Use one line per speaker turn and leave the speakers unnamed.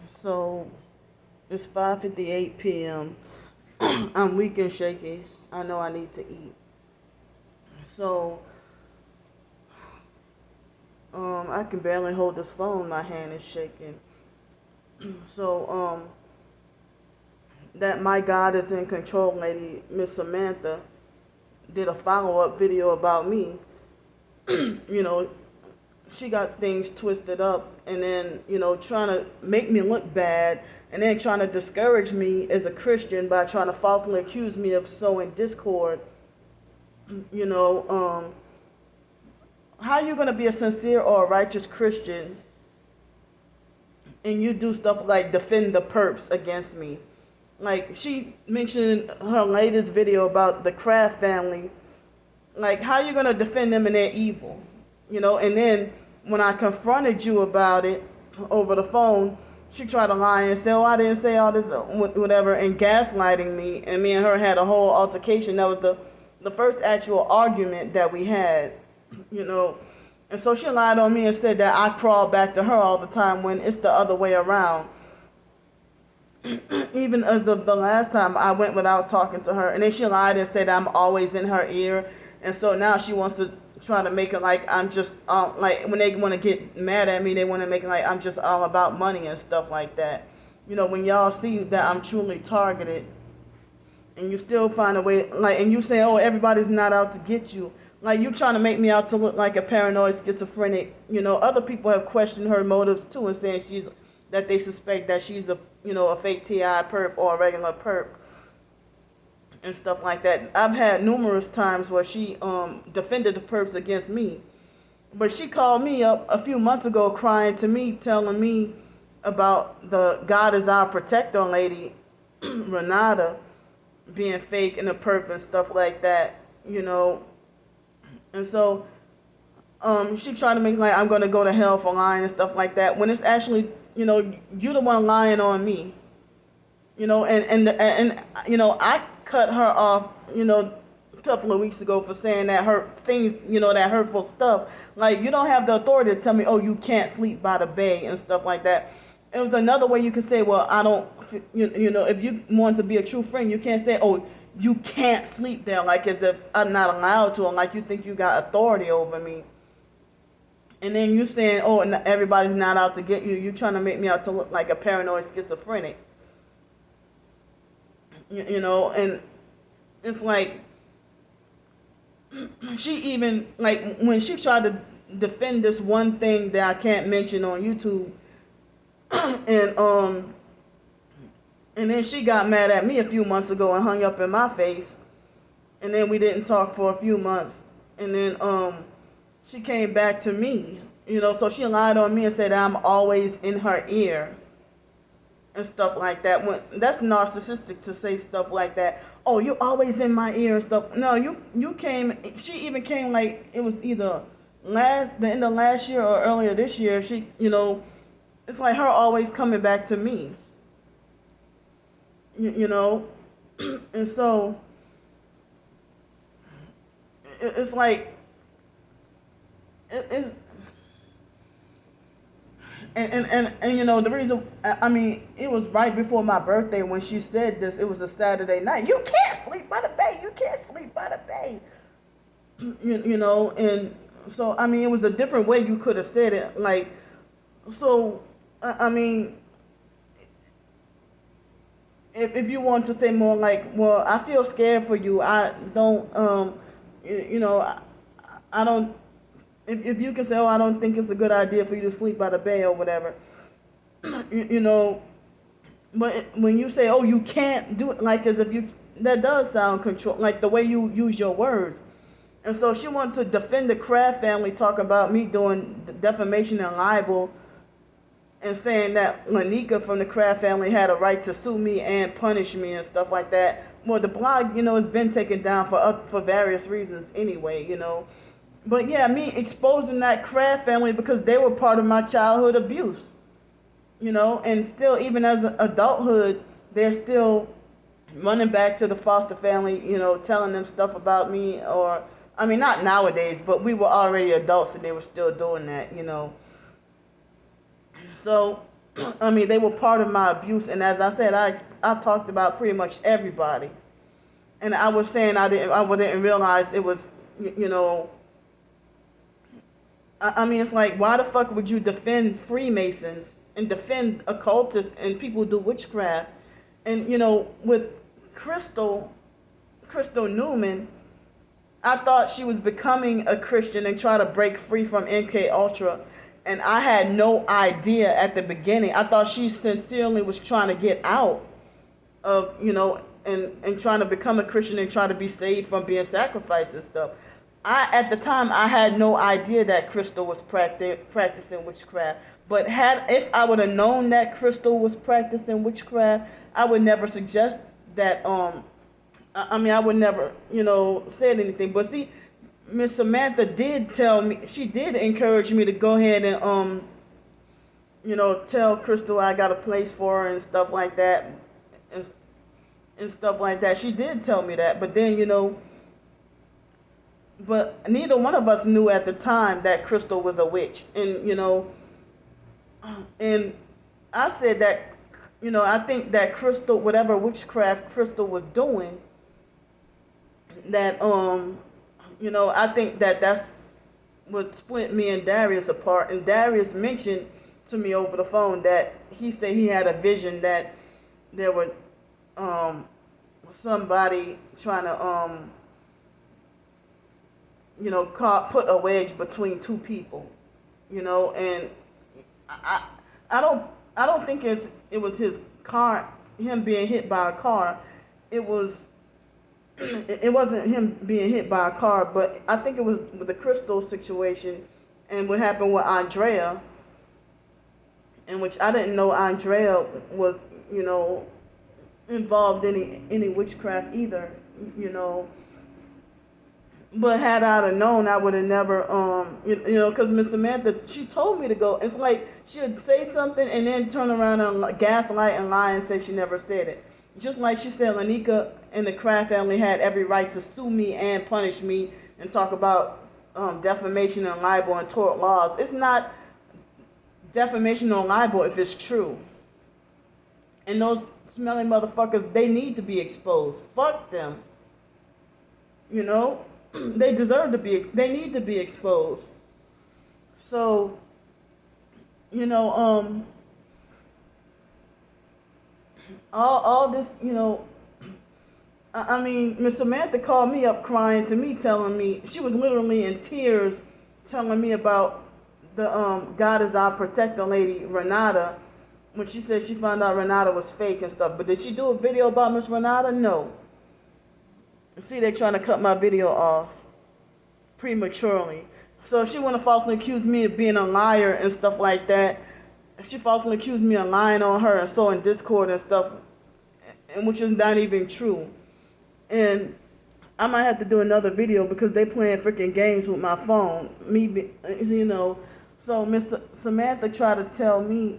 So it's 5:58 p.m. I'm weak and shaky. I know I need to eat. So I can barely hold this phone. My hand is shaking. So that My God is in Control lady, Miss Samantha, did a follow-up video about me. you know, she got things twisted up and then, trying to make me look bad and then trying to discourage me as a Christian by trying to falsely accuse me of sowing discord. You know, how are you going to be a sincere or a righteous Christian and you do stuff like defend the perps against me? Like, she mentioned her latest video about the Kraft family. Like, how are you going to defend them in their evil? And then when I confronted you about it over the phone, she tried to lie and say, oh, I didn't say all this, whatever, and gaslighting me. And me and her had a whole altercation. That was the first actual argument that we had, And so she lied on me and said that I crawl back to her all the time when it's the other way around. Even as the last time I went without talking to her. And then she lied and said I'm always in her ear. And so now she wants to try to make it like I'm just, like when they want to get mad at me, they want to make it like I'm just all about money and stuff like that. When y'all see that I'm truly targeted and you still find a way, like, and you say, oh, everybody's not out to get you. Like, you trying to make me out to look like a paranoid schizophrenic. Other people have questioned her motives too and saying that they suspect that she's a fake TI perp or a regular perp and stuff like that. I've had numerous times where she defended the perps against me. But she called me up a few months ago crying to me, telling me about the God is our protector lady, Renata, being fake and a perp and stuff like that, And so she tried to make like I'm going to go to hell for lying and stuff like that, when it's actually, you're the one lying on me. And I cut her off, a couple of weeks ago for saying that that hurtful stuff. Like, you don't have the authority to tell me, oh, you can't sleep by the bay and stuff like that. It was another way you could say, well, I don't, if you want to be a true friend, you can't say, oh, you can't sleep there, like as if I'm not allowed to, and like you think you got authority over me. And then you saying, oh, everybody's not out to get you. You're trying to make me out to look like a paranoid schizophrenic. And it's like, she even, like, when she tried to defend this one thing that I can't mention on YouTube, and then she got mad at me a few months ago and hung up in my face, and then we didn't talk for a few months, and then she came back to me, so she lied on me and said I'm always in her ear and stuff like that. When that's narcissistic to say stuff like that. Oh, you're always in my ear and stuff. No, you came. She even came like it was either the end of last year or earlier this year. She, it's like her always coming back to me. And so it's like it's. And the reason, I mean, it was right before my birthday when she said this. It was a Saturday night. You can't sleep by the bay. You can't sleep by the bay. And so, I mean, it was a different way you could have said it. Like, so, I mean, if you want to say more like, well, I feel scared for you. I don't, I don't. If you can say, oh, I don't think it's a good idea for you to sleep by the bay or whatever, but when you say, oh, you can't do it, like as if that does sound control, like the way you use your words. And so she wants to defend the Kraft family, talk about me doing defamation and libel, and saying that Lanika from the Kraft family had a right to sue me and punish me and stuff like that. Well, the blog, has been taken down for various reasons anyway, But yeah, me exposing that Kraft family because they were part of my childhood abuse, and still, even as adulthood, they're still running back to the foster family, telling them stuff about me, or, I mean, not nowadays, but we were already adults and they were still doing that, So I mean, they were part of my abuse, and as I said, I talked about pretty much everybody, and I was saying I didn't realize it was, you know, I mean, it's like, why the fuck would you defend Freemasons and defend occultists and people who do witchcraft, and with Crystal, Crystal Newman. I thought she was becoming a Christian and try to break free from MK Ultra, and I had no idea at the beginning. I thought she sincerely was trying to get out of, and trying to become a Christian and try to be saved from being sacrificed and stuff. At the time, I had no idea that Crystal was practicing witchcraft. But if I would have known that Crystal was practicing witchcraft, I would never suggest that. I would never, said anything. But see, Miss Samantha did tell me. She did encourage me to go ahead and tell Crystal I got a place for her and stuff like that, and stuff like that. She did tell me that. But then, but neither one of us knew at the time that Crystal was a witch, and I said that, I think that Crystal, whatever witchcraft Crystal was doing, that I think that that's what split me and Darius apart. And Darius mentioned to me over the phone that he said he had a vision that there was somebody trying to put a wedge between two people, and I don't think it was his car, him being hit by a car. It wasn't him being hit by a car, but I think it was with the Crystal situation and what happened with Andrea, in which I didn't know Andrea was, involved in any witchcraft either, But had I have known, I would have never, because Miss Samantha, she told me to go. It's like she would say something and then turn around and gaslight and lie and say she never said it. Just like she said, Lanika and the Kraft family had every right to sue me and punish me and talk about defamation and libel and tort laws. It's not defamation or libel if it's true. And those smelly motherfuckers, they need to be exposed. Fuck them. They deserve to be, they need to be exposed. So, all this, I mean, Miss Samantha called me up crying to me, telling me, she was literally in tears, telling me about the God is our protector lady, Renata, when she said she found out Renata was fake and stuff. But did she do a video about Miss Renata? No. See, they're trying to cut my video off prematurely. So if she want to falsely accuse me of being a liar and stuff like that, she falsely accused me of lying on her and sowing discord and stuff, and which is not even true. And I might have to do another video because they playing freaking games with my phone. So Miss Samantha tried to tell me